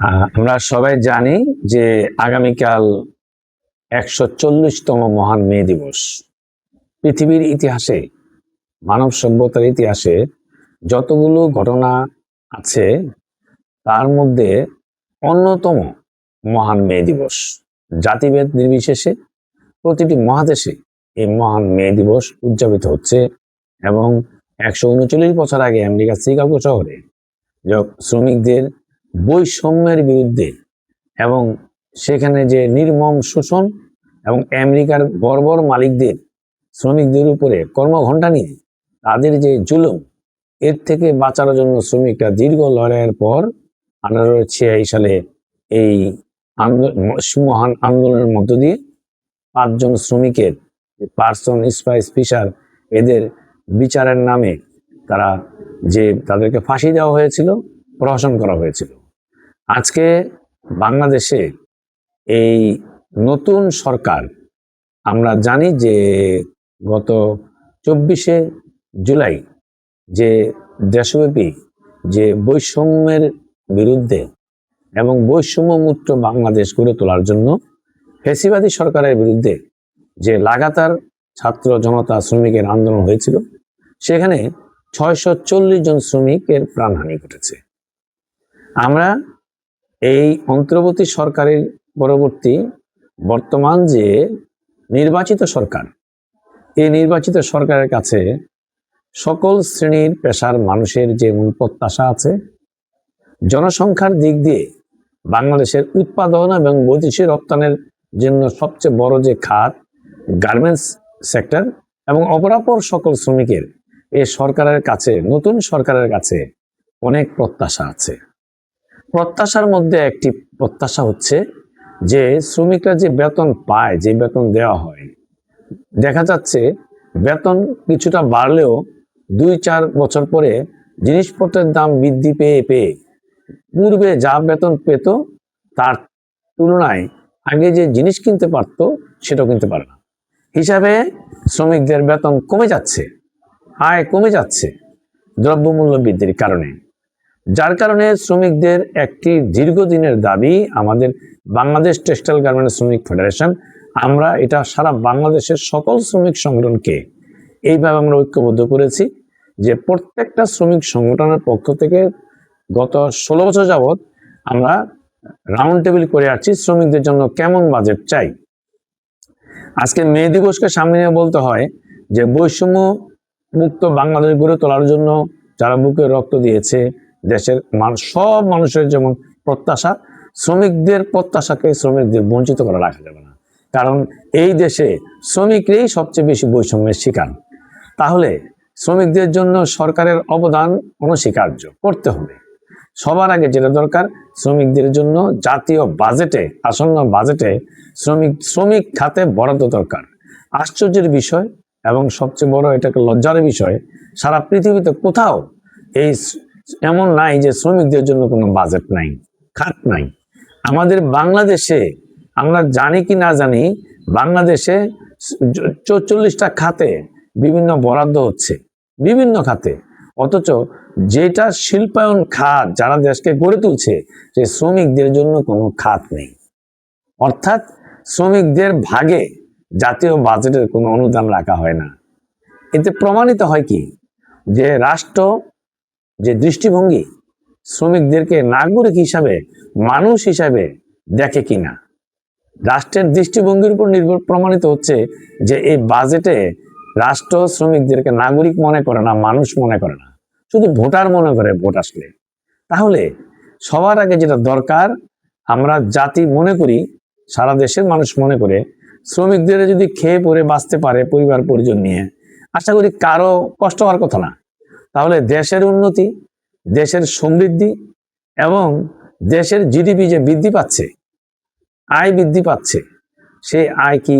আমরা সবাই জানি যে আগামীকাল 140তম মহান মে দিবস। পৃথিবীর ইতিহাসে, মানব সভ্যতার ইতিহাসে যতগুলো ঘটনা আছে তার মধ্যে অন্যতম মহান মে দিবস। জাতিভেদ নির্বিশেষে প্রতিটি মহাদেশে এই মহান মে দিবস উদযাপিত হচ্ছে এবং 139 বছর আগে আমেরিকার শিকাগো শহরে শ্রমিকদের বৈষম্যের বিরুদ্ধে এবং সেখানে যে নির্মম শোষণ এবং আমেরিকার বর্বর মালিকদের শ্রমিকদের উপরে কর্মঘণ্টা নিয়ে তাদের যে জুলুম, এর থেকে বাঁচার জন্য শ্রমিকরা দীর্ঘ লড়াইয়ের পর 1886 সালে এই মহান আন্দোলনের মধ্য দিয়ে 5 জন শ্রমিকের, পার্সন, স্পাইস, ফিশার, এদের বিচারের নামে তাদেরকে ফাঁসি দেওয়া হয়েছিল, প্রহসন করা হয়েছিল। আজকে বাংলাদেশে এই নতুন সরকার, আমরা জানি যে গত 24শে জুলাই যে দেশব্যাপী যে বৈষম্যের বিরুদ্ধে এবং বৈষম্যমুক্ত বাংলাদেশ গড়ে তোলার জন্য ফ্যাসিবাদী সরকারের বিরুদ্ধে যে লাগাতার ছাত্র জনতা শ্রমিকের আন্দোলন হয়েছিল, সেখানে 640 জন শ্রমিকের প্রাণহানি ঘটেছে। আমরা এই অন্তর্বর্তী সরকারের পরবর্তী বর্তমান যে নির্বাচিত সরকার, এই নির্বাচিত সরকারের কাছে সকল শ্রেণীর পেশার মানুষের যে মূল প্রত্যাশা আছে, জনসংখ্যার দিক দিয়ে বাংলাদেশের উৎপাদন এবং বৈদেশিক রপ্তানির জন্য সবচেয়ে বড় যে খাত গার্মেন্টস সেক্টর, এবং অপরাপর সকল শ্রমিকের এই সরকারের কাছে, নতুন সরকারের কাছে অনেক প্রত্যাশা আছে। প্রত্যাশার মধ্যে একটি প্রত্যাশা হচ্ছে যে শ্রমিকরা যে বেতন পায়, যে বেতন দেওয়া হয়, দেখা যাচ্ছে বেতন কিছুটা বাড়লেও 2-4 বছর পরে জিনিসপত্রের দাম বৃদ্ধি পেয়ে পেয়ে পূর্বে যা বেতন পেত তার তুলনায় আগে যে জিনিস কিনতে পারতো সেটাও কিনতে পারে না। হিসাবে শ্রমিকদের বেতন কমে যাচ্ছে, আয় কমে যাচ্ছে দ্রব্যমূল্য বৃদ্ধির কারণে। যার কারণে শ্রমিকদের একটি দীর্ঘদিনের দাবি, আমাদের বাংলাদেশ টেক্সটাইল গার্মেন্টস শ্রমিক ফেডারেশন, আমরা এটা সারা বাংলাদেশের সকল শ্রমিক সংগঠনকে এইভাবে আমরা ঐক্যবদ্ধ করেছি যে প্রত্যেকটা শ্রমিক সংগঠনের পক্ষ থেকে গত 16 বছর যাবৎ আমরা রাউন্ড টেবিল করে আসছি শ্রমিকদের জন্য কেমন বাজেট চাই। আজকে মে দিবসকে সামনে নিয়ে বলতে হয় যে বৈষম্য মুক্ত বাংলাদেশ গড়ে তোলার জন্য যারা বুকে রক্ত দিয়েছে, দেশের সব মানুষের যেমন প্রত্যাশা, শ্রমিকদের প্রত্যাশাকে শ্রমিকদের বঞ্চিত করে রাখা যাবে না। কারণ এই দেশে শ্রমিকরাই সবচেয়ে বেশি বৈষম্যের শিকার। তাহলে শ্রমিকদের জন্য সরকারের অবদান অনস্বীকার্য করতে হবে। সবার আগে যেটা দরকার, শ্রমিকদের জন্য জাতীয় বাজেটে, আসন্ন বাজেটে শ্রমিক খাতে বরাদ্দ দরকার। আশ্চর্যের বিষয় এবং সবচেয়ে বড় এটাকে লজ্জার বিষয়, সারা পৃথিবীতে কোথাও এই এমন নাই যে শ্রমিকদের জন্য কোনো বাজেট নাই, খাত নাই। আমাদের বাংলাদেশে, আমরা জানি কি না জানি, বাংলাদেশে 44টা খাতে বিভিন্ন বরাদ্দ হচ্ছে, বিভিন্ন খাতে, অথচ যেটা শিল্পায়ন খাত যারা দেশকে গড়ে তুলছে, যে শ্রমিকদের জন্য কোনো খাত নেই। অর্থাৎ শ্রমিকদের ভাগে জাতীয় বাজেটের কোনো অনুদান রাখা হয় না। এতে প্রমাণিত হয় কি, যে রাষ্ট্র যে দৃষ্টিভঙ্গি শ্রমিকদেরকে নাগরিক হিসাবে, মানুষ হিসাবে দেখে কিনা, রাষ্ট্রের দৃষ্টিভঙ্গির উপর নির্ভর প্রমাণিত হচ্ছে যে এই বাজেটে রাষ্ট্র শ্রমিকদেরকে নাগরিক মনে করে না, মানুষ মনে করে না, শুধু ভোটার মনে করে ভোট আসলে। তাহলে সবার আগে যেটা দরকার, আমরা জাতি মনে করি, সারা দেশের মানুষ মনে করে, শ্রমিকদের যদি খেয়ে পরে বাঁচতে পারে পরিবার পরিজন নিয়ে, আশা করি কারো কষ্ট হওয়ার কথা না। তাহলে দেশের উন্নতি, দেশের সমৃদ্ধি এবং দেশের জিডিপি যে বৃদ্ধি পাচ্ছে, আয় বৃদ্ধি পাচ্ছে, সেই আয় কি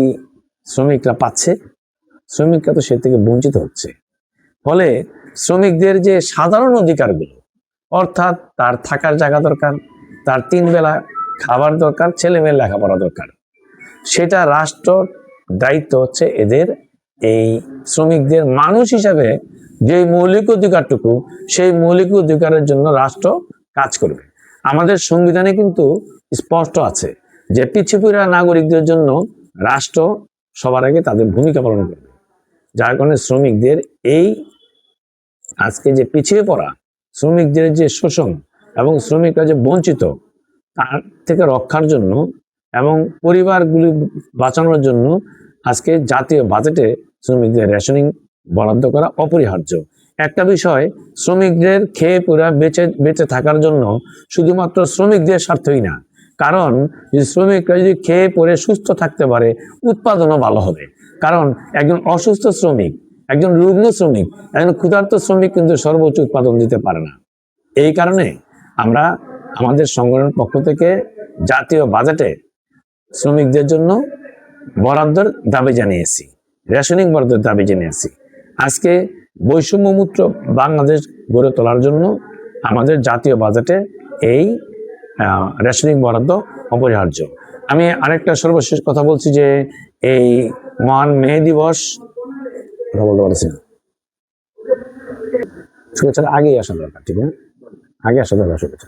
শ্রমিকরা পাচ্ছে? শ্রমিকরা তো সে থেকে বঞ্চিত হচ্ছে। ফলে শ্রমিকদের যে সাধারণ অধিকারগুলো, অর্থাৎ তার থাকার জায়গা দরকার, তার 3 বেলা খাবার দরকার, ছেলে মেয়ের লেখাপড়া দরকার, সেটা রাষ্ট্রর দায়িত্ব হচ্ছে এদের, এই শ্রমিকদের মানুষ হিসাবে যে মৌলিক অধিকারটুকু, সেই মৌলিক অধিকারের জন্য রাষ্ট্র কাজ করবে। আমাদের সংবিধানে কিন্তু স্পষ্ট আছে যে পিছিয়ে পড়া নাগরিকদের জন্য রাষ্ট্র সবার আগে তাদের ভূমিকা পালন করবে। যার কারণে শ্রমিকদের এই আজকে যে পিছিয়ে পড়া শ্রমিকদের যে শোষণ এবং শ্রমিকরা যে বঞ্চিত তার থেকে রক্ষার জন্য এবং পরিবারগুলি বাঁচানোর জন্য আজকে জাতীয় বাজেটে শ্রমিকদের রেশনিং বরাদ্দ করা অপরিহার্য একটা বিষয়। শ্রমিকদের খেয়ে পড়া বেঁচে থাকার জন্য শুধুমাত্র শ্রমিকদের স্বার্থই না, কারণ যদি শ্রমিকরা যদি খেয়ে পড়ে সুস্থ থাকতে পারে উৎপাদনও ভালো হবে। কারণ একজন অসুস্থ শ্রমিক, একজন রুগ্ন শ্রমিক, একজন ক্ষুধার্ত শ্রমিক কিন্তু সর্বোচ্চ উৎপাদন দিতে পারে না। এই কারণে আমরা আমাদের সংগঠনের পক্ষ থেকে জাতীয় বাজেটে শ্রমিকদের জন্য বরাদ্দের দাবি জানিয়েছি, রেশনিং বরাদ্দের দাবি জানিয়েছি। আজকে বৈষম্যমুক্ত বাংলাদেশ গড়ে তোলার জন্য আমাদের জাতীয় বাজেটে এই রেশনিং বরাদ্দ অপরিহার্য। আমি আরেকটা সর্বশেষ কথা বলছি যে এই মহান মে দিবস কথা বলতে পারছি না, শুভেচ্ছার আগেই আসা দরকার, ঠিক না? আগে আসা দরকার শুভেচ্ছা।